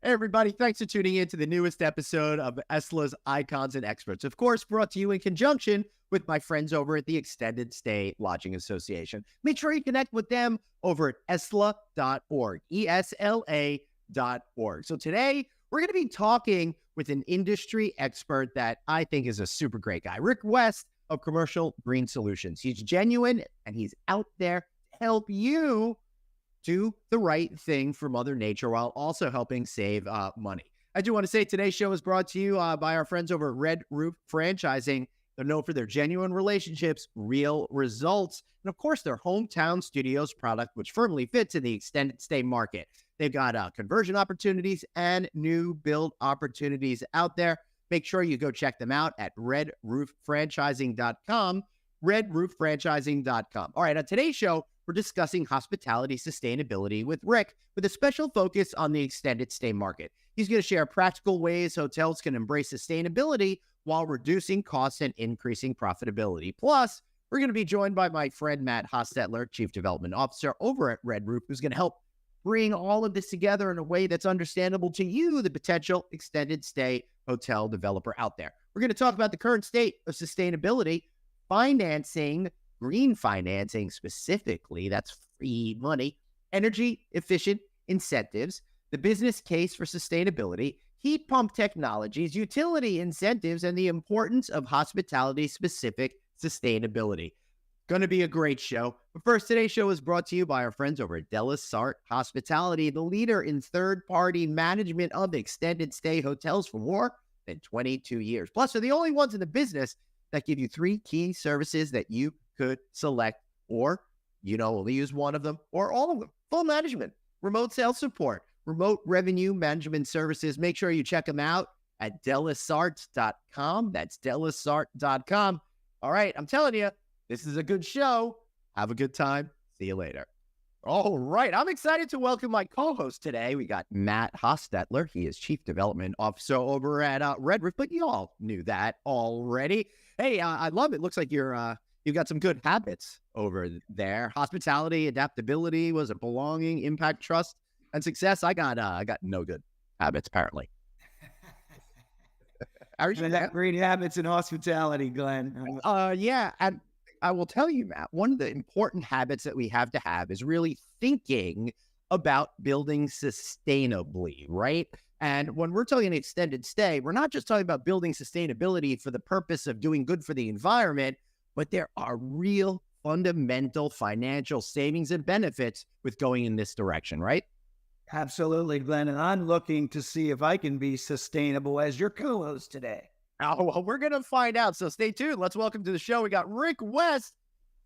Hey, everybody. Thanks for tuning in to the newest episode of ESLA's Icons and Experts. Of course, brought to you in conjunction with my friends over at the Extended Stay Lodging Association. Make sure you connect with them over at ESLA.org, ESLA.org. So today, we're going to be talking with an industry expert that I think is a super great guy, Rick West of Commercial Green Solutions. He's genuine, and he's out there to help you do the right thing for Mother Nature while also helping save money. I do want to say today's show is brought to you by our friends over at Red Roof Franchising. They're known for their genuine relationships, real results, and of course, their hometown studios product, which firmly fits in the extended stay market. They've got conversion opportunities and new build opportunities out there. Make sure you go check them out at redrooffranchising.com, redrooffranchising.com. All right, on today's show, we're discussing hospitality sustainability with Rick, with a special focus on the extended stay market. He's going to share practical ways hotels can embrace sustainability while reducing costs and increasing profitability. Plus, we're going to be joined by my friend Matt Hostetler, Chief Development Officer over at Red Roof, who's going to help bring all of this together in a way that's understandable to you, the potential extended stay hotel developer out there. We're going to talk about the current state of sustainability, financing, green financing specifically, that's free money, energy efficient incentives, the business case for sustainability, heat pump technologies, utility incentives, and the importance of hospitality specific sustainability. Going to be a great show. But first, today's show is brought to you by our friends over at Delasart Hospitality, the leader in third-party management of extended stay hotels for more than 22 years. Plus, they're the only ones in the business that give you three key services that you could select, or, only use one of them, or all of them. Full management, remote sales support, remote revenue management services. Make sure you check them out at delasart.com. That's delasart.com. All right, I'm telling you, this is a good show. Have a good time. See you later. All right, I'm excited to welcome my co-host today. We got Matt Hostetler. He is Chief Development Officer over at Red Roof, but you all knew that already. Hey, I love it. Looks like you've got some good habits over there. Hospitality, adaptability, was it belonging, impact, trust, and success? I got no good habits, apparently. You got great habits in hospitality, Glenn. Yeah, and I will tell you, Matt, one of the important habits that we have to have is really thinking about building sustainably, right? And when we're talking extended stay, we're not just talking about building sustainability for the purpose of doing good for the environment, but there are real fundamental financial savings and benefits with going in this direction, right? Absolutely, Glenn. And I'm looking to see if I can be sustainable as your co-host today. Oh, well, we're going to find out. So stay tuned. Let's welcome to the show. We got Rick West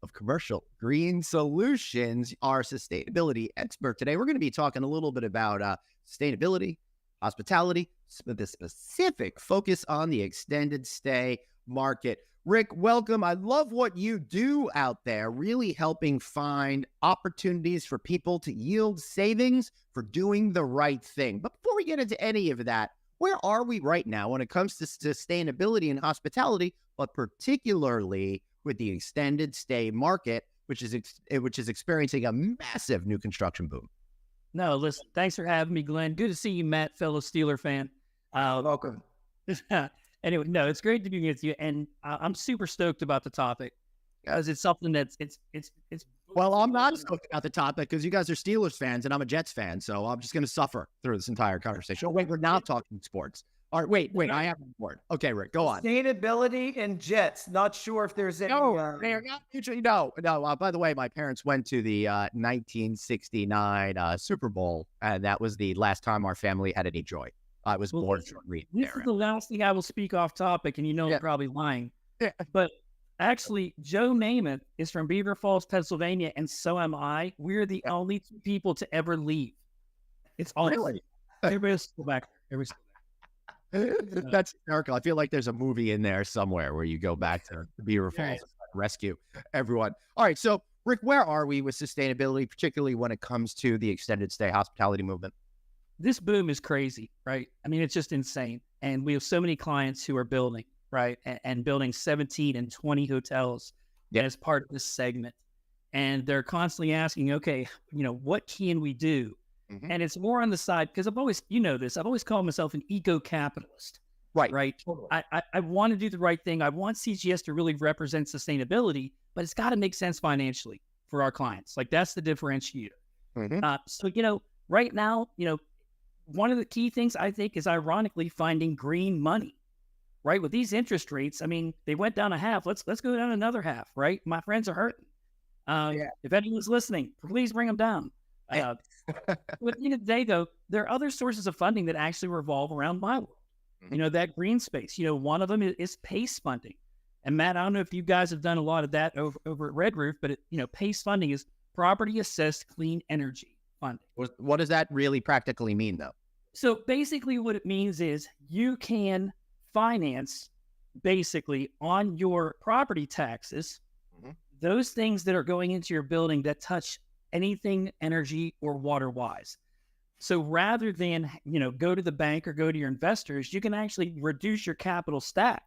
of Commercial Green Solutions, our sustainability expert today. We're going to be talking a little bit about sustainability, hospitality, with a specific focus on the extended stay market. Rick, welcome. I love what you do out there, really helping find opportunities for people to yield savings for doing the right thing. But before we get into any of that, where are we right now when it comes to sustainability and hospitality, but particularly with the extended stay market, which is experiencing a massive new construction boom? No, listen, thanks for having me, Glenn. Good to see you, Matt, fellow Steeler fan. Welcome. Anyway, no, it's great to be with you, and I'm super stoked about the topic because it's something that's it's. Well, I'm not stoked about the topic because you guys are Steelers fans and I'm a Jets fan, so I'm just going to suffer through this entire conversation. Oh, wait, we're not talking sports. All right, wait, I have a word. Okay, Rick, go on. Sustainability and Jets. Not sure if there's any. No, they're not mutually. No. By the way, my parents went to the 1969 Super Bowl, and that was the last time our family had any joy. I was born short read. This is the last thing I will speak off topic, and I'm probably lying. Yeah. But actually, Joe Namath is from Beaver Falls, Pennsylvania, and so am I. We're the only two people to ever leave. It's all Really? Everybody's still back there. That's hysterical. I feel like there's a movie in there somewhere where you go back to Beaver Falls and rescue everyone. All right, so Rick, where are we with sustainability, particularly when it comes to the extended stay hospitality movement? This boom is crazy, right? I mean, it's just insane. And we have so many clients who are building, right? And building 17 and 20 hotels as part of this segment. And they're constantly asking, okay, what can we do? And it's more on the side, because I've always, you know this, I've always called myself an eco-capitalist. Right. Totally. I want to do the right thing. I want CGS to really represent sustainability, but it's got to make sense financially for our clients. Like, that's the differentiator. So, right now, one of the key things I think is ironically finding green money, right? With these interest rates, I mean, they went down a half. Let's go down another half, right? My friends are hurting. If anyone's listening, please bring them down. At the end of the day, though, there are other sources of funding that actually revolve around my world. That green space. One of them is PACE funding. And Matt, I don't know if you guys have done a lot of that over at Red Roof, but PACE funding is Property Assessed Clean Energy funding. What does that really practically mean, though? So basically what it means is you can finance, basically, on your property taxes, those things that are going into your building that touch anything energy or water-wise. So rather than, go to the bank or go to your investors, you can actually reduce your capital stack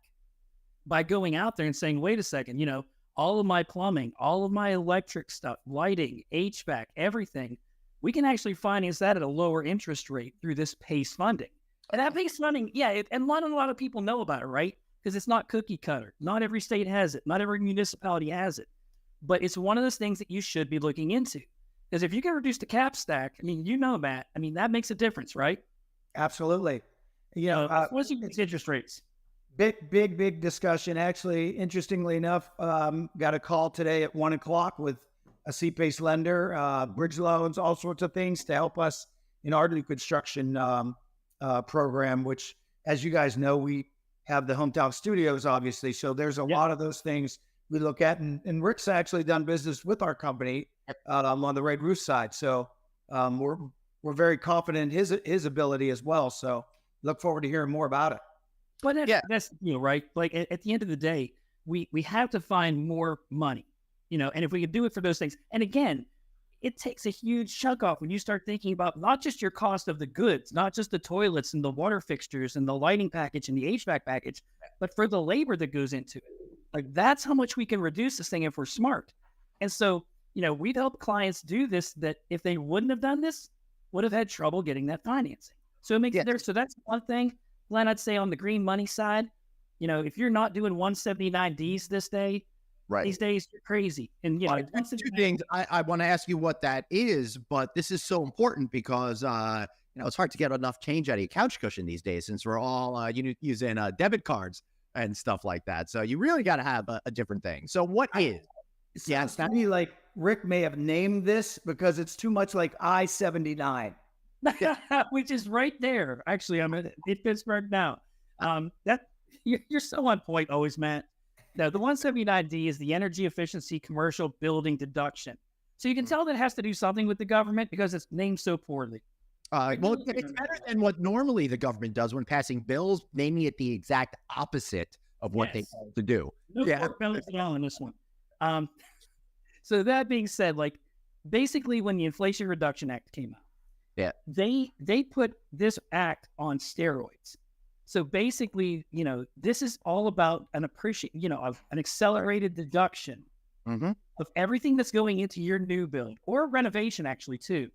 by going out there and saying, wait a second, all of my plumbing, all of my electric stuff, lighting, HVAC, everything, we can actually finance that at a lower interest rate through this PACE funding. And that PACE funding, and not a lot of people know about it, right? Because it's not cookie cutter. Not every state has it. Not every municipality has it. But it's one of those things that you should be looking into. Because if you can reduce the cap stack, Matt, that makes a difference, right? Absolutely. What's the interest rates? Big discussion. Actually, interestingly enough, got a call today at 1:00 with a C-PACE lender, bridge loans, all sorts of things to help us in our new construction program, which, as you guys know, we have the hometown studios, obviously. So there's a lot of those things we look at. And Rick's actually done business with our company on the Red Roof side. So we're very confident in his ability as well. So look forward to hearing more about it. But that's, right? Like, at the end of the day, we have to find more money, and if we can do it for those things. And again, it takes a huge chunk off when you start thinking about not just your cost of the goods, not just the toilets and the water fixtures and the lighting package and the HVAC package, but for the labor that goes into it. Like, that's how much we can reduce this thing if we're smart. And so, we've helped clients do this that if they wouldn't have done this, would have had trouble getting that financing. So it makes it there. So that's one thing. Glenn, I'd say on the green money side, if you're not doing 179Ds these days, you're crazy. And two things. I want to ask you what that is, but this is so important because it's hard to get enough change out of your couch cushion these days, since we're all using debit cards and stuff like that. So you really got to have a different thing. So what is? Sounds to me like Rick may have named this because it's too much like I-79. Which is right there. Actually, I'm in Pittsburgh now. That you're so on point always, Matt. Now, the 179D is the energy efficiency commercial building deduction. So you can tell that it has to do something with the government because it's named so poorly. Well, it's better than what normally the government does when passing bills, naming it the exact opposite of what they have to do. No penalty on this one. So that being said, like, basically when the Inflation Reduction Act came out, they put this act on steroids. So basically, this is all about an accelerated deduction of everything that's going into your new build or renovation, actually, too.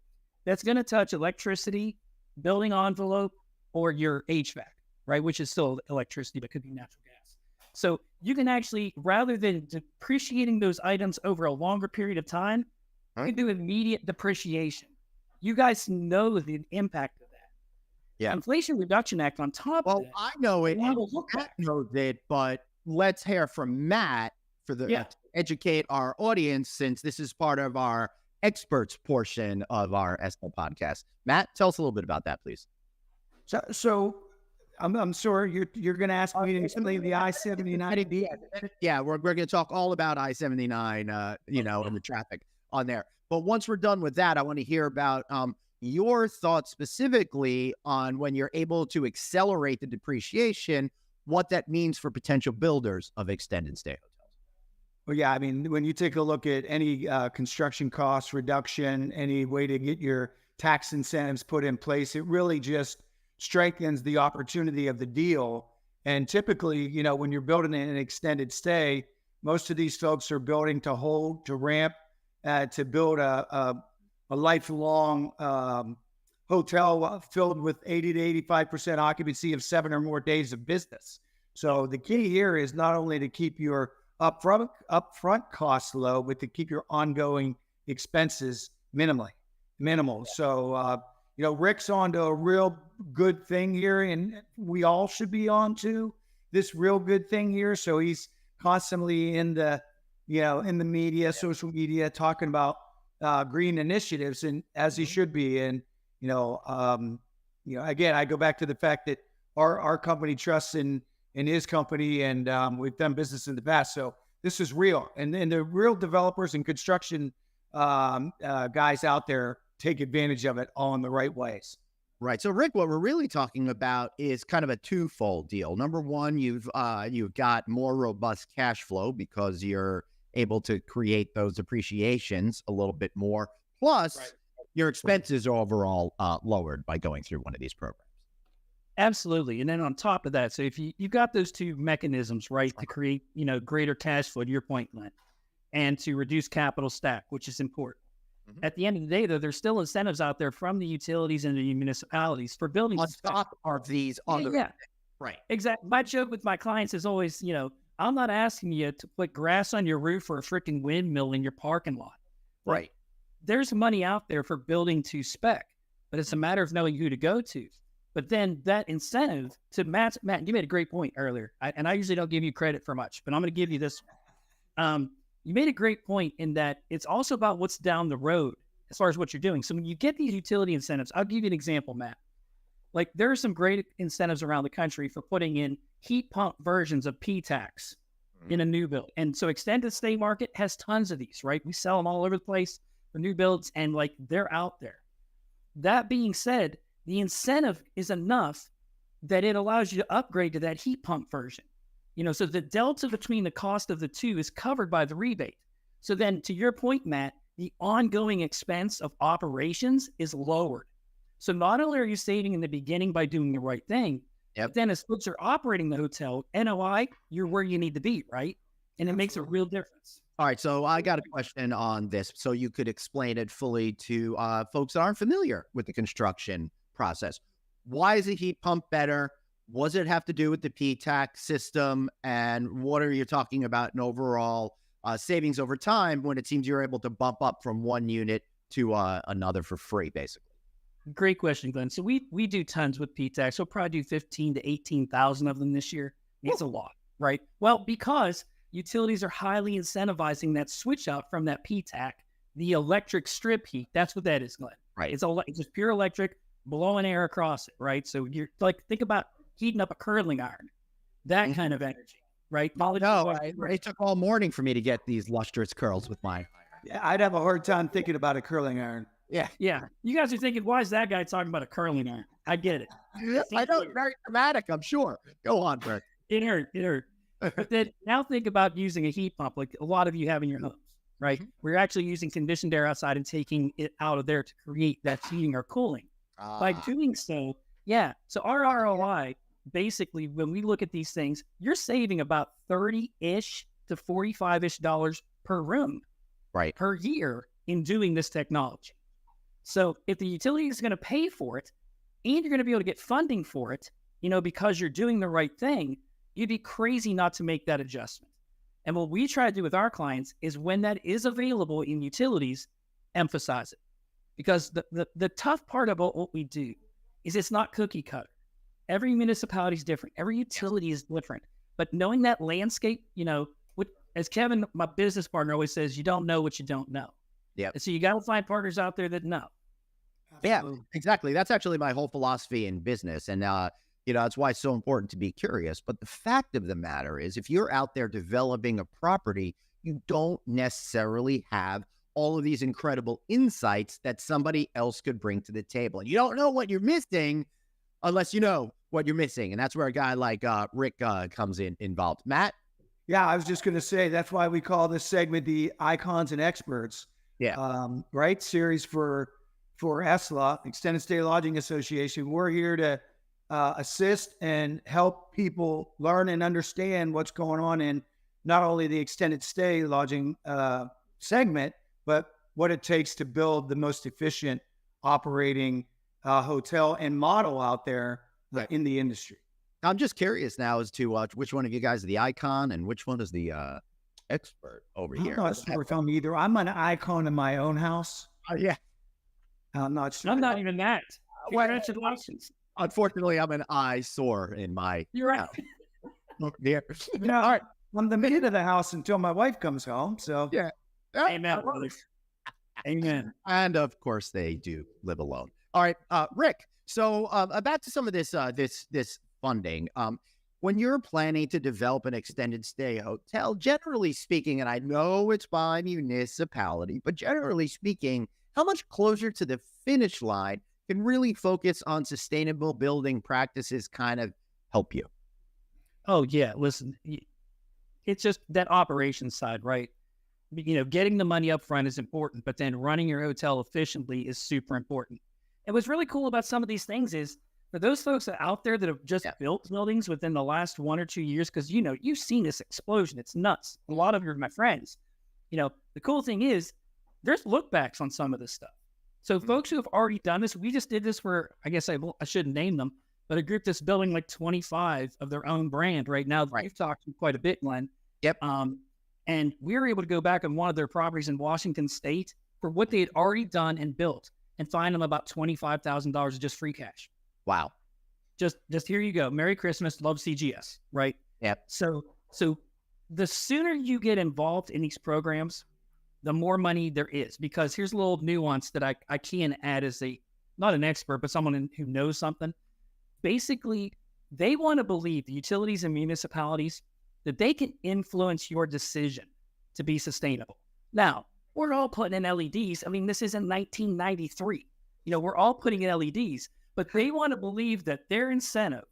That's going to touch electricity, building envelope, or your HVAC, right? Which is still electricity, but could be natural gas. So you can actually, rather than depreciating those items over a longer period of time, you can do immediate depreciation. You guys know the impact of that. Yeah. Inflation Reduction Act on top of that. I know it. Matt knows it, but let's hear from Matt to educate our audience, since this is part of our experts portion of our ESLA podcast. Matt, tell us a little bit about that, please. So I'm sure you're going to ask me to explain the I-79. Yeah, we're going to talk all about I-79, and the traffic on there. But once we're done with that, I want to hear about your thoughts specifically on when you're able to accelerate the depreciation, what that means for potential builders of extended stay hotels. Well, yeah, I mean, when you take a look at any construction cost reduction, any way to get your tax incentives put in place, it really just strengthens the opportunity of the deal. And typically, when you're building an extended stay, most of these folks are building to hold, to ramp, to build a lifelong hotel filled with 80 to 85% occupancy of 7 or more days of business. So the key here is not only to keep your upfront costs low, but to keep your ongoing expenses minimal. So, Rick's on to a real good thing here, and we all should be on to this real good thing here. So he's constantly in the media, social media, talking about green initiatives, and as he should be. And, again, I go back to the fact that our company trusts in his company, and we've done business in the past. So this is real. And the real developers and construction guys out there take advantage of it all in the right ways. Right. So, Rick, what we're really talking about is kind of a twofold deal. Number one, you've got more robust cash flow because you're able to create those appreciations a little bit more. Plus, your expenses are overall lowered by going through one of these programs. Absolutely. And then on top of that, so if you've got those two mechanisms, right, to create, greater cash flow, to your point, Glenn, and to reduce capital stack, which is important. At the end of the day, though, there's still incentives out there from the utilities and the municipalities for buildings. On top of these other, right? Exactly. My joke with my clients is always, I'm not asking you to put grass on your roof or a freaking windmill in your parking lot. Right. There's money out there for building to spec, but it's a matter of knowing who to go to. But then that incentive to Matt, you made a great point earlier, and I usually don't give you credit for much, but I'm going to give you this. You made a great point in that it's also about what's down the road as far as what you're doing. So when you get these utility incentives, I'll give you an example, Matt. Like there are some great incentives around the country for putting in heat pump versions of P-tax in a new build. And so extended stay market has tons of these, right? We sell them all over the place for new builds, and like they're out there. That being said, the incentive is enough that it allows you to upgrade to that heat pump version. So the delta between the cost of the two is covered by the rebate. So then to your point, Matt, the ongoing expense of operations is lowered. So not only are you saving in the beginning by doing the right thing, but then as folks are operating the hotel, NOI, you're where you need to be, right? And it makes a real difference. All right. So I got a question on this. So you could explain it fully to folks that aren't familiar with the construction process. Why is a heat pump better? What does it have to do with the P-tax system? And what are you talking about in overall savings over time when it seems you're able to bump up from one unit to another for free, basically? Great question, Glenn. So we do tons with P-tax. We'll probably do 15 to 18,000 of them this year. It's a lot, right? Well, because utilities are highly incentivizing that switch out from that P-tax, the electric strip heat. That's what that is, Glenn. Right. It's just pure electric blowing air across it, right? So you're like, think about heating up a curling iron, that kind of energy, right? It took all morning for me to get these lustrous curls with mine. Yeah, I'd have a hard time thinking about a curling iron. Yeah. You guys are thinking, why is that guy talking about a curling iron? I get it. I know, very dramatic, I'm sure. Go on, Bert. It hurt. But then now think about using a heat pump like a lot of you have in your homes, right? We're actually using conditioned air outside and taking it out of there to create that heating or cooling. By doing so, so our ROI, basically, when we look at these things, you're saving about $30-ish to $45-ish per room, right, per year in doing this technology. So if the utility is going to pay for it, and you're going to be able to get funding for it, because you're doing the right thing, you'd be crazy not to make that adjustment. And what we try to do with our clients is when that is available in utilities, emphasize it. Because the tough part about what we do is it's not cookie cutter. Every municipality is different. Every utility is different. But knowing that landscape, as Kevin, my business partner, always says, you don't know what you don't know. Yeah. So you got to find partners out there that know. Yeah, exactly. That's actually my whole philosophy in business. And, that's why it's so important to be curious. But the fact of the matter is, if you're out there developing a property, you don't necessarily have all of these incredible insights that somebody else could bring to the table. And you don't know what you're missing unless you know what you're missing. And that's where a guy like Rick comes involved. Matt? Yeah, I was just going to say, that's why we call this segment the Icons and Experts. Yeah. Right? Series for ESLA, Extended Stay Lodging Association. We're here to assist and help people learn and understand what's going on in not only the extended stay lodging segment, but what it takes to build the most efficient operating hotel and model out there in the industry. I'm just curious now as to which one of you guys is the icon and which one is the expert over I'm here. not sure if I'm either. I'm an icon in my own house. Yeah. I'm not sure. I'm not even that. Well, Congratulations. unfortunately, I'm an eyesore in my You're right. here. No, all right. I'm the man of the house until my wife comes home. So Yeah. Amen, brother. Amen. And of course, they do live alone. All right, Rick. So back to some of this this funding. When you're planning to develop an extended stay hotel, generally speaking, and I know it's by municipality, but generally speaking, how much closer to the finish line can really focus on sustainable building practices kind of help you? Oh yeah. Listen, it's just that operations side, right? Getting the money up front is important, but then running your hotel efficiently is super important. And what's really cool about some of these things is for those folks out there that have just built buildings within the last 1 or 2 years, because you've seen this explosion. It's nuts. A lot of you are my friends. The cool thing is there's look backs on some of this stuff. So folks who have already done this, we just did this for, I guess I shouldn't name them, but a group that's building like 25 of their own brand right now. Right. We've talked to quite a bit, Glenn. Yep. And we were able to go back on one of their properties in Washington State for what they had already done and built and find them about $25,000 of just free cash. Wow. Just here you go. Merry Christmas. Love CGS. Right. Yep. So the sooner you get involved in these programs, the more money there is, because here's a little nuance that I can add as not an expert, but someone who knows something. Basically, they want to believe, the utilities and municipalities, that they can influence your decision to be sustainable. Now, we're all putting in LEDs. I mean, this isn't 1993. We're all putting in LEDs, but they want to believe that their incentive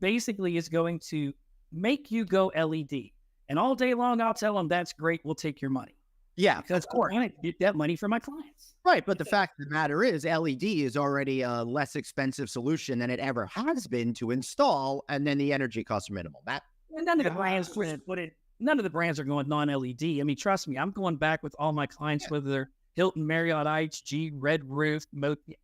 basically is going to make you go LED. And all day long, I'll tell them, that's great. We'll take your money. Yeah, because I want to get that money for my clients. Right. But the fact of the matter is LED is already a less expensive solution than it ever has been to install. And then the energy costs are minimal. Matt? And none of the brands none of the brands are going non-LED. I mean, trust me, I'm going back with all my clients, whether they're Hilton, Marriott, IHG, Red Roof,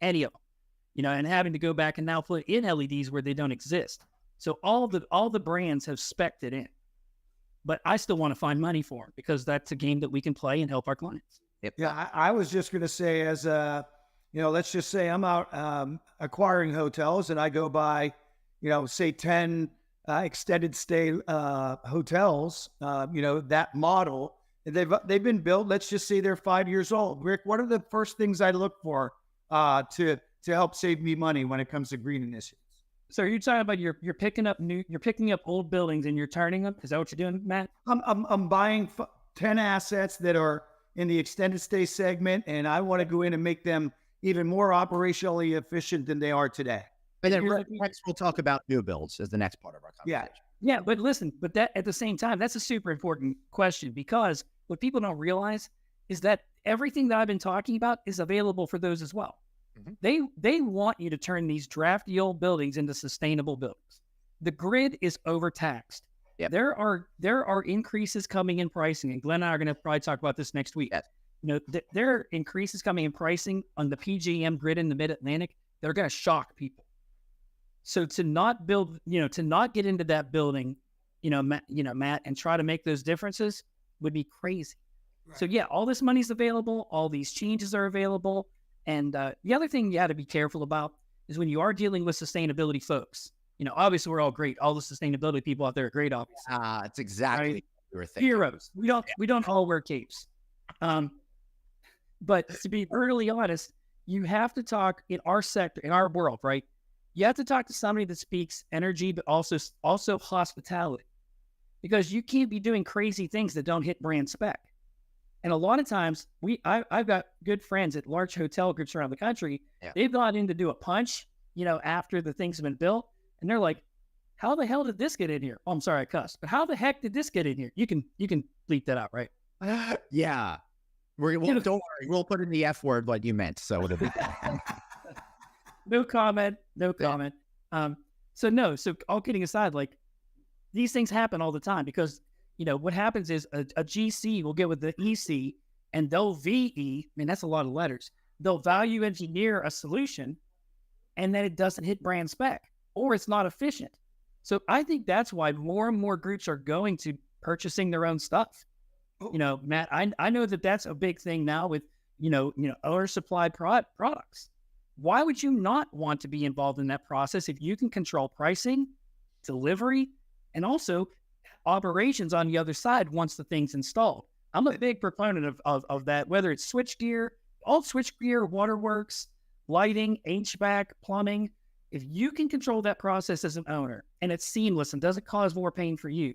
any of them, and having to go back and now put in LEDs where they don't exist. So all the brands have spec'd it in, but I still want to find money for them because that's a game that we can play and help our clients. Yep. Yeah. I was just going to say, as let's just say I'm out acquiring hotels and I go by, say 10 extended stay hotels, that model. They've been built. Let's just say they're 5 years old. Rick, what are the first things I look for to help save me money when it comes to green initiatives? So are you talking about you're picking up old buildings and you're turning them? Is that what you're doing, Matt? I'm buying 10 assets that are in the extended stay segment, and I want to go in and make them even more operationally efficient than they are today. And then next we'll talk about new builds as the next part of our conversation. Yeah, but listen, that at the same time, that's a super important question, because what people don't realize is that everything that I've been talking about is available for those as well. Mm-hmm. They want you to turn these drafty old buildings into sustainable buildings. The grid is overtaxed. Yep. There are increases coming in pricing, and Glenn and I are going to probably talk about this next week. Yes. There are increases coming in pricing on the PJM grid in the Mid-Atlantic. They're going to shock people. So to not build, to not get into that building, Matt, and try to make those differences would be crazy. Right. So yeah, all this money's available. All these changes are available. And the other thing you got to be careful about is when you are dealing with sustainability folks. Obviously we're all great. All the sustainability people out there are great, obviously. It's exactly what you were thinking. Heroes. We don't all wear capes. But to be brutally honest, you have to talk in our sector, in our world, right? You have to talk to somebody that speaks energy, but also hospitality, because you can't be doing crazy things that don't hit brand spec. And a lot of times, I've got good friends at large hotel groups around the country. Yeah. They've gone in to do a punch, after the things have been built, and they're like, "How the hell did this get in here?" Oh, I'm sorry, I cussed, but how the heck did this get in here? You can bleep that out, right? Yeah. Don't worry, we'll put in the F word like you meant, so it'll be. No comment. So all kidding aside, like, these things happen all the time, because, what happens is a GC will get with the EC and they'll VE, I mean, that's a lot of letters. They'll value engineer a solution, and then it doesn't hit brand spec or it's not efficient. So I think that's why more and more groups are going to purchasing their own stuff. Matt, I know that that's a big thing now with, owner supplied products. Why would you not want to be involved in that process if you can control pricing, delivery, and also operations on the other side once the thing's installed? I'm a big proponent of that, whether it's switchgear, all switchgear, waterworks, lighting, HVAC, plumbing. If you can control that process as an owner and it's seamless and doesn't cause more pain for you,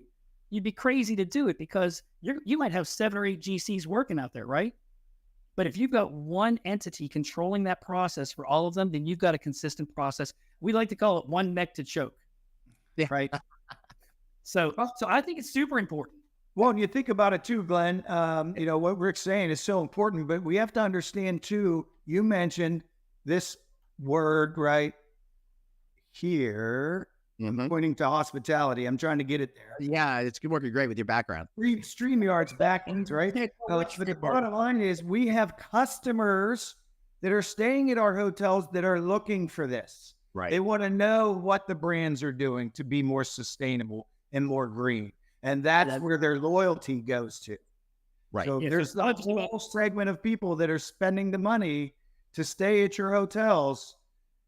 you'd be crazy to do it because you might have 7 or 8 GCs working out there, right? But if you've got one entity controlling that process for all of them, then you've got a consistent process. We like to call it one neck to choke, right? So I think it's super important. Well, and you think about it too, Glenn, what Rick's saying is so important, but we have to understand too, you mentioned this word right here, pointing to hospitality. I'm trying to get it there. Yeah, it's working great with your background. StreamYard's backends, right? But the bottom line is we have customers that are staying at our hotels that are looking for this. Right. They want to know what the brands are doing to be more sustainable and more green. And that's where their loyalty goes to. Right. So there's a whole segment of people that are spending the money to stay at your hotels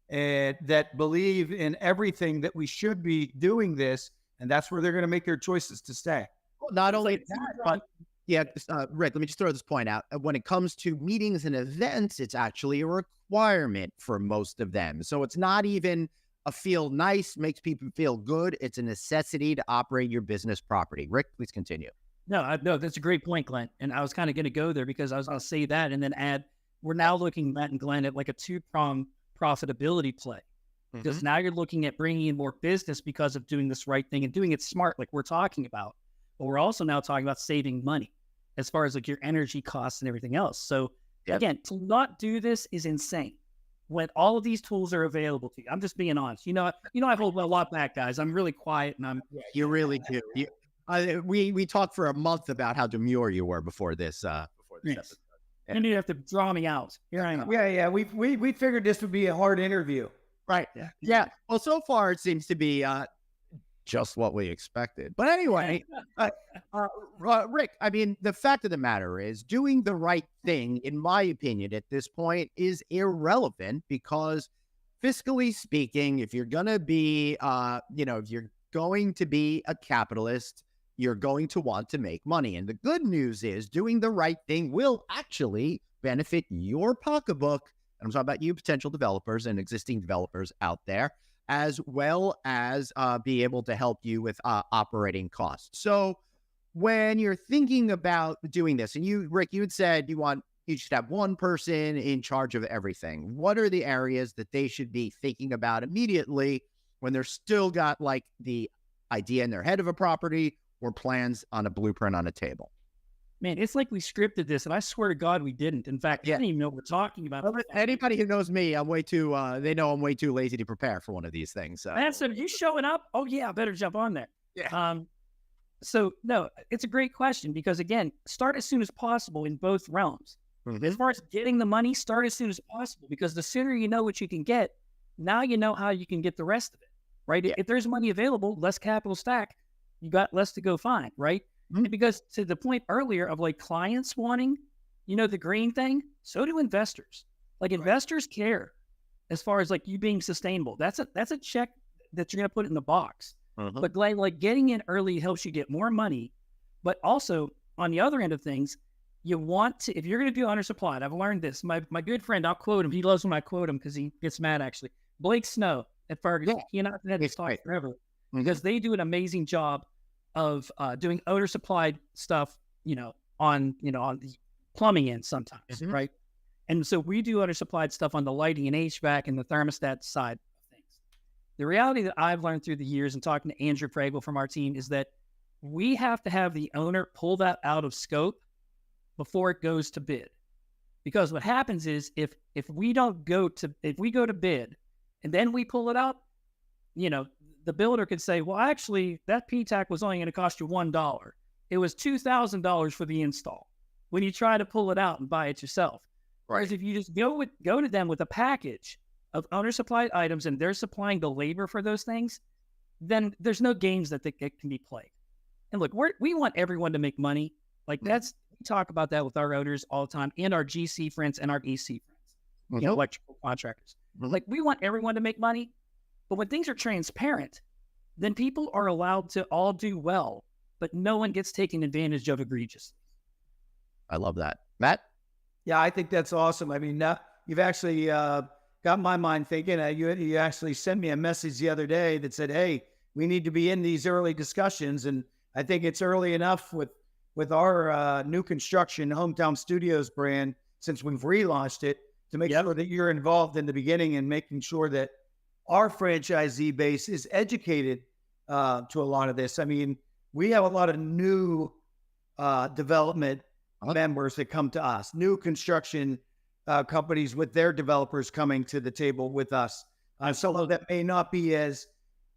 and that believe in everything that we should be doing this. And that's where they're going to make their choices to stay. Well, not only that, but Rick, let me just throw this point out. When it comes to meetings and events, it's actually a requirement for most of them. So it's not even a feel nice, makes people feel good. It's a necessity to operate your business property. Rick, please continue. No, that's a great point, Glenn. And I was kind of going to go there because I was going to say that and then add, we're now looking, Matt and Glenn, at like a 2-pronged profitability play. Because now you're looking at bringing in more business because of doing this right thing and doing it smart, like we're talking about. But we're also now talking about saving money as far as like your energy costs and everything else. So again, to not do this is insane. When all of these tools are available to you, I'm just being honest. I hold a lot back, guys. I'm really quiet, and you really do. We talked for a month about how demure you were before this. Episode. And you have to draw me out. Here I am. Yeah. We figured this would be a hard interview. Right. Yeah. Well, so far it seems to be just what we expected. But anyway, Rick, I mean, the fact of the matter is doing the right thing, in my opinion, at this point is irrelevant because fiscally speaking, if you're going to be, if you're going to be a capitalist, you're going to want to make money. And the good news is doing the right thing will actually benefit your pocketbook. And I'm talking about you potential developers and existing developers out there, as well as be able to help you with operating costs. So when you're thinking about doing this, and you, Rick, you had said you should have one person in charge of everything. What are the areas that they should be thinking about immediately when they're still got like the idea in their head of a property or plans on a blueprint on a table? Man, it's like we scripted this, and I swear to God we didn't. In fact, I didn't even know what we're talking about. Anybody who knows me, I'm way too, they know I'm way too lazy to prepare for one of these things. So. Man, so you showing up? Oh yeah, I better jump on there. Yeah. So no, it's a great question because again, start as soon as possible in both realms. As far as getting the money, start as soon as possible because the sooner you know what you can get, now you know how you can get the rest of it, right? Yeah. If there's money available, less capital stack, you got less to go find, right? And because to the point earlier of like clients wanting, the green thing, so do investors. Like investors care as far as like you being sustainable. That's a check that you're going to put in the box. But Glenn, like getting in early helps you get more money. But also on the other end of things, you want to, if you're going to do undersupplied, I've learned this. My good friend, I'll quote him. He loves when I quote him because he gets mad actually. Blake Snow at Ferguson. He and I have had this talk forever because they do an amazing job of doing owner supplied stuff, on the plumbing end sometimes, right? And so we do owner supplied stuff on the lighting and HVAC and the thermostat side of things. The reality that I've learned through the years and talking to Andrew Pragel from our team is that we have to have the owner pull that out of scope before it goes to bid. Because what happens is if we go to bid and then we pull it out, the builder could say, well, actually, that PTAC was only going to cost you $1. It was $2,000 for the install when you try to pull it out and buy it yourself. Whereas if you just go to them with a package of owner-supplied items and they're supplying the labor for those things, then there's no games that can be played. And look, we want everyone to make money. Like we talk about that with our owners all the time and our GC friends and our EC friends, electrical contractors. Like we want everyone to make money, but when things are transparent, then people are allowed to all do well, but no one gets taken advantage of egregiously. I love that. Matt? Yeah, I think that's awesome. I mean, you've actually got my mind thinking. You actually sent me a message the other day that said, hey, we need to be in these early discussions. And I think it's early enough with our new construction Hometown Studios brand, since we've relaunched it, to make sure that you're involved in the beginning and making sure that our franchisee base is educated to a lot of this. I mean, we have a lot of new development members that come to us, new construction companies with their developers coming to the table with us. So that may not be as,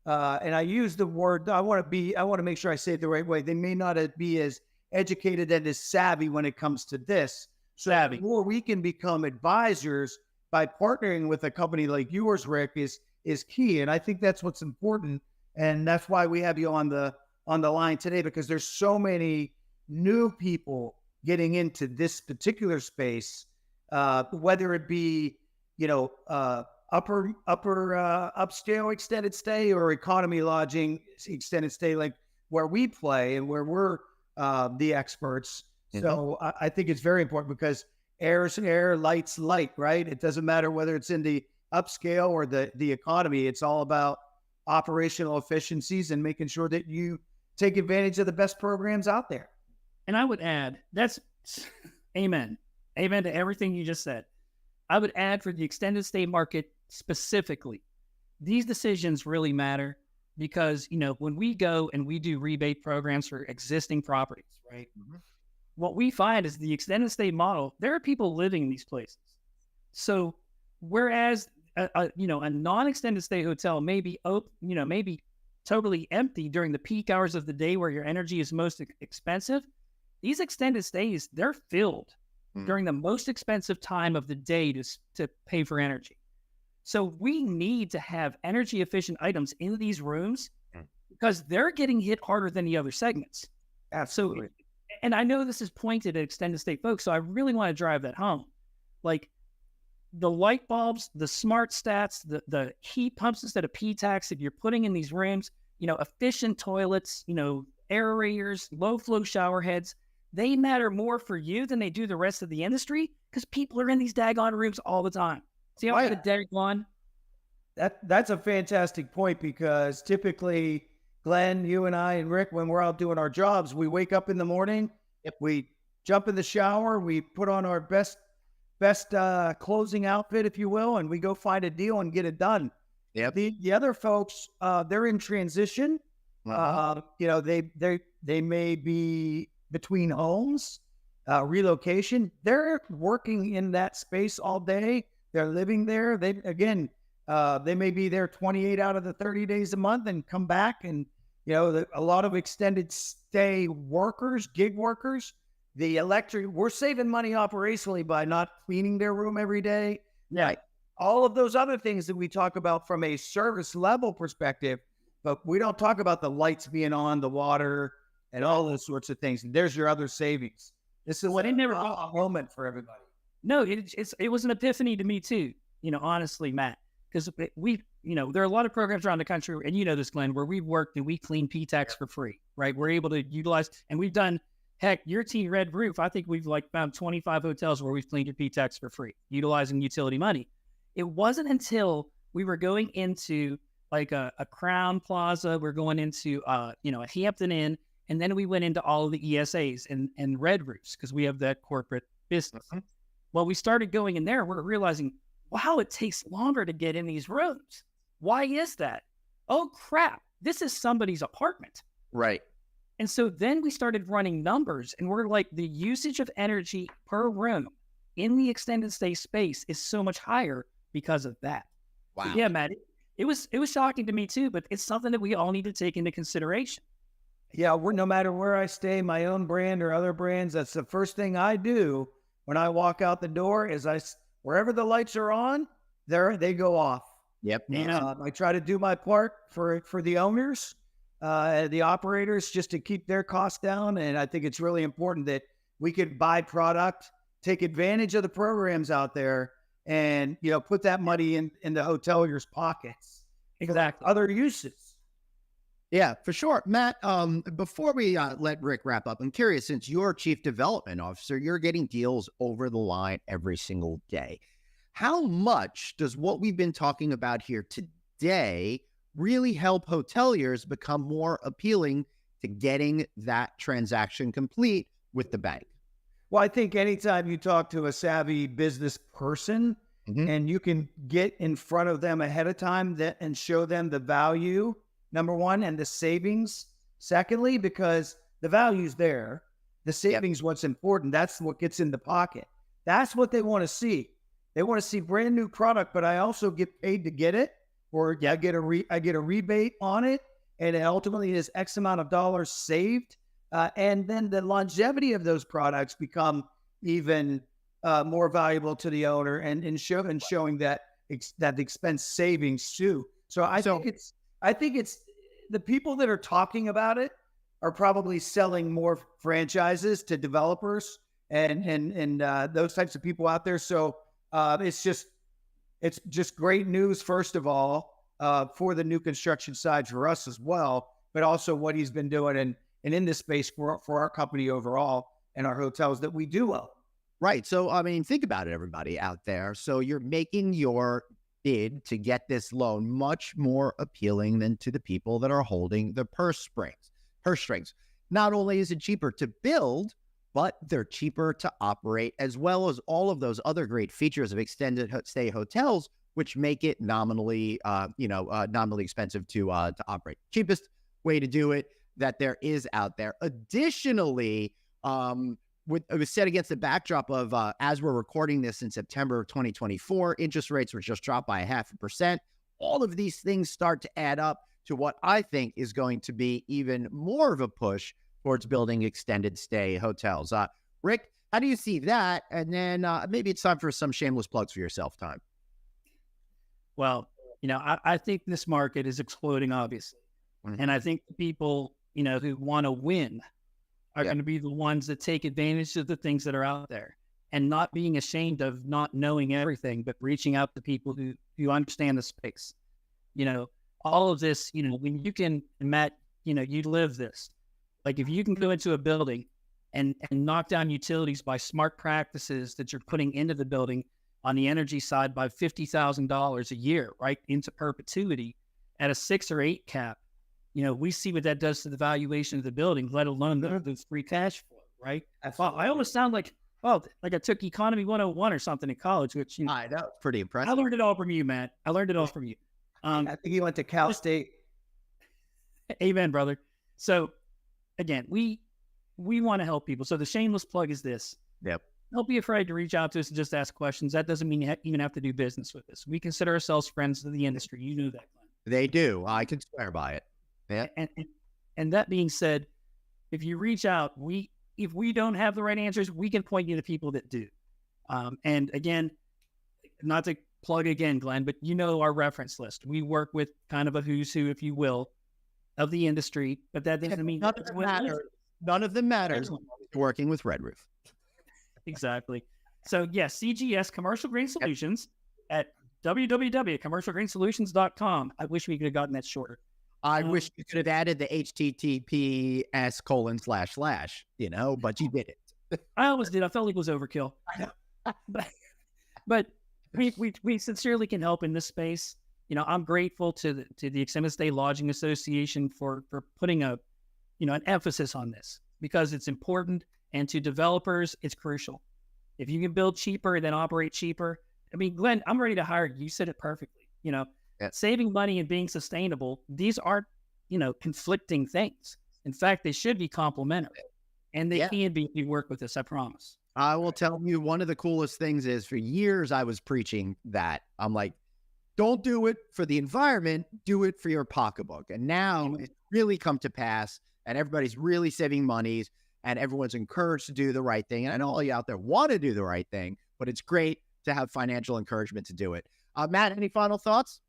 and I use the word, I want to make sure I say it the right way. They may not be as educated and as savvy when it comes to this. So the more we can become advisors by partnering with a company like yours, Rick, is key. And I think that's what's important. And that's why we have you on the line today, because there's so many new people getting into this particular space, whether it be, upscale extended stay or economy lodging extended stay, like where we play and where we're the experts. So I think it's very important because air is air, light's light, right? It doesn't matter whether it's in the upscale or the economy. It's all about operational efficiencies and making sure that you take advantage of the best programs out there. And I would add, that's amen. Amen to everything you just said. I would add for the extended stay market specifically, these decisions really matter because, when we go and we do rebate programs for existing properties, right? What we find is the extended stay model, there are people living in these places. So whereas a non-extended stay hotel may be maybe totally empty during the peak hours of the day where your energy is most expensive, these extended stays, they're filled during the most expensive time of the day to pay for energy. So we need to have energy efficient items in these rooms because they're getting hit harder than the other segments. Absolutely. So, and I know this is pointed at extended stay folks, so I really want to drive that home. Like the light bulbs, the smart stats, the heat pumps instead of P-tax that you're putting in these rooms, efficient toilets, aerators, low flow shower heads, they matter more for you than they do the rest of the industry because people are in these daggone rooms all the time. See how the daggone? That's a fantastic point because typically, Glenn, you and I and Rick, when we're out doing our jobs, we wake up in the morning, we jump in the shower, we put on our best closing outfit, if you will, and we go find a deal and get it done. Yep. The other folks, they're in transition. They may be between homes, relocation. They're working in that space all day. They're living there. They may be there 28 out of the 30 days a month and come back. And, a lot of extended stay workers, gig workers, we're saving money operationally by not cleaning their room every day. Yeah. Right? All of those other things that we talk about from a service level perspective, but we don't talk about the lights being on, the water, and all those sorts of things. And there's your other savings. This is a moment for everybody. No, it was an epiphany to me too, honestly, Matt, because there are a lot of programs around the country, and this, Glenn, where we've worked and we clean P-tax for free, right? We're able to utilize, and we've done, heck, your team Red Roof, I think we've found 25 hotels where we've cleaned your P-tax for free, utilizing utility money. It wasn't until we were going into like a Crown Plaza, we're going into, a Hampton Inn, and then we went into all of the ESAs and Red Roofs because we have that corporate business. Well, we started going in there, we're realizing, wow, it takes longer to get in these rooms. Why is that? Oh, crap. This is somebody's apartment. Right. And so then we started running numbers and we're like, the usage of energy per room in the extended stay space is so much higher because of that. Wow. So yeah, Matt, it was shocking to me too, but it's something that we all need to take into consideration. Yeah, no matter where I stay, my own brand or other brands, that's the first thing I do when I walk out the door is wherever the lights are on, they go off. Yep. Yeah. I try to do my part for the owners, the operators, just to keep their costs down. And I think it's really important that we could buy product, take advantage of the programs out there, and put that money in the hoteliers' pockets. Exactly. Other uses. Yeah, for sure. Matt, before we let Rick wrap up, I'm curious, since you're chief development officer, you're getting deals over the line every single day. How much does what we've been talking about here today really help hoteliers become more appealing to getting that transaction complete with the bank? Well, I think anytime you talk to a savvy business person and you can get in front of them ahead of time and show them the value, number one, and the savings, secondly, because the value's there, the savings, what's important, that's what gets in the pocket. That's what they want to see. They want to see brand new product, but I also get paid to get it, or I get a rebate on it, and it ultimately is X amount of dollars saved. And then the longevity of those products become even more valuable to the owner, and showing that the expense savings too. So I think it's the people that are talking about it are probably selling more franchises to developers and those types of people out there. So it's just great news, first of all, for the new construction side for us as well, but also what he's been doing and in this space for our company overall and our hotels that we do well. Right. So, I mean, think about it, everybody out there. So you're making your bid to get this loan much more appealing than to the people that are holding the purse strings. Not only is it cheaper to build, but they're cheaper to operate, as well as all of those other great features of extended stay hotels, which make it nominally expensive to operate. Cheapest way to do it that there is out there. Additionally, it was set against the backdrop of, as we're recording this in September of 2024, interest rates were just dropped by 0.5%. All of these things start to add up to what I think is going to be even more of a push towards building extended stay hotels. Rick, how do you see that? And then maybe it's time for some shameless plugs for yourself time. Well, I think this market is exploding, obviously. And I think the people, who want to win are going to be the ones that take advantage of the things that are out there, and not being ashamed of not knowing everything, but reaching out to people who understand the space. All of this, when you can, Matt, you live this. Like, if you can go into a building and knock down utilities by smart practices that you're putting into the building on the energy side by $50,000 a year, right, into perpetuity at a 6 or 8 cap, we see what that does to the valuation of the building, let alone the free cash flow, right? Well, I almost sound like I took Economy 101 or something in college, which that was pretty impressive. I learned it all from you, Matt. I learned it all from you. I think he went to Cal State. Amen, brother. So again, we want to help people. So the shameless plug is this. Yep. Don't be afraid to reach out to us and just ask questions. That doesn't mean you even have to do business with us. We consider ourselves friends of the industry. You know that, Glenn. They do. I can swear by it. Yeah. And that being said, if you reach out, if we don't have the right answers, we can point you to people that do. And again, not to plug again, Glenn, but our reference list. We work with kind of a who's who, if you will, of the industry, but that doesn't mean none of them matters. Working with Red Roof. Exactly. So CGS Commercial Green Solutions at www.commercialgreensolutions.com. I wish we could have gotten that shorter. I wish you could have added the HTTPS://, but you did it. I always did. I felt like it was overkill. I know. but we sincerely can help in this space. I'm grateful to the Extended Stay Lodging Association for putting an emphasis on this, because it's important, and to developers, it's crucial. If you can build cheaper and then operate cheaper, I mean, Glenn, I'm ready to hire you. You said it perfectly. Saving money and being sustainable, these aren't, conflicting things. In fact, they should be complementary, and they can be if you work with us, I promise. I will tell you, one of the coolest things is, for years I was preaching that. I'm like, don't do it for the environment, do it for your pocketbook. And now it's really come to pass, and everybody's really saving monies, and everyone's encouraged to do the right thing. And I know all you out there want to do the right thing, but it's great to have financial encouragement to do it. Matt, any final thoughts?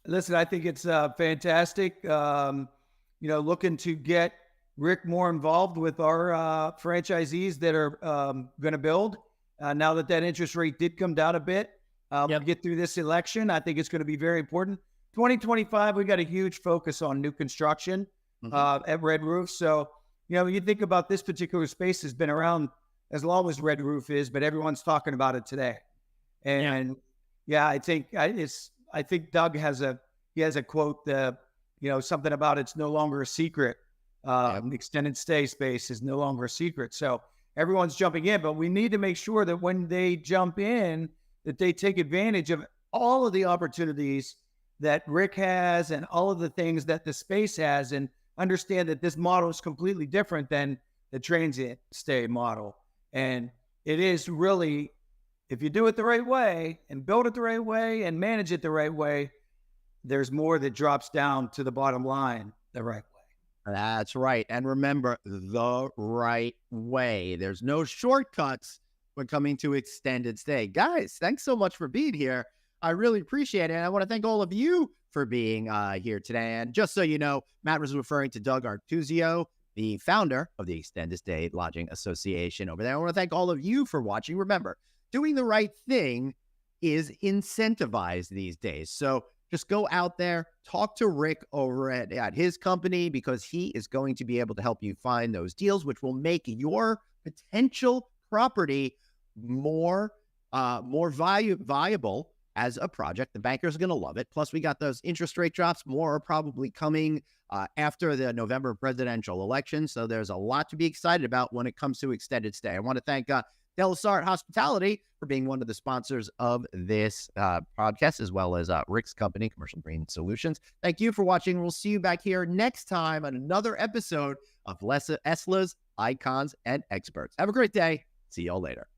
Listen, I think it's fantastic. Looking to get Rick more involved with our franchisees that are going to build. Now that interest rate did come down a bit, we'll get through this election. I think it's going to be very important. 2025, we got a huge focus on new construction at Red Roof. So, you think about this particular space has been around as long as Red Roof is, but everyone's talking about it today. And I think Doug has a quote, something about it's no longer a secret. Extended stay space is no longer a secret. So everyone's jumping in, but we need to make sure that when they jump in, that they take advantage of all of the opportunities that Rick has and all of the things that the space has, and understand that this model is completely different than the transient stay model. And it is really, if you do it the right way and build it the right way and manage it the right way, there's more that drops down to the bottom line the right way. That's right. And remember, the right way. There's no shortcuts when coming to extended stay. Guys, thanks so much for being here. I really appreciate it. And I want to thank all of you for being here today. And just so you know, Matt was referring to Doug Artuzio, the founder of the Extended Stay Lodging Association over there. I want to thank all of you for watching. Remember, doing the right thing is incentivized these days. So just go out there, talk to Rick over at his company, because he is going to be able to help you find those deals, which will make your potential property more viable as a project. The bankers are going to love it. Plus, we got those interest rate drops. More are probably coming after the November presidential election. So there's a lot to be excited about when it comes to extended stay. I want to thank Delasart Hospitality for being one of the sponsors of this podcast, as well as Rick's company, Commercial Green Solutions. Thank you for watching. We'll see you back here next time on another episode of ESLA's Icons and Experts. Have a great day. See y'all later.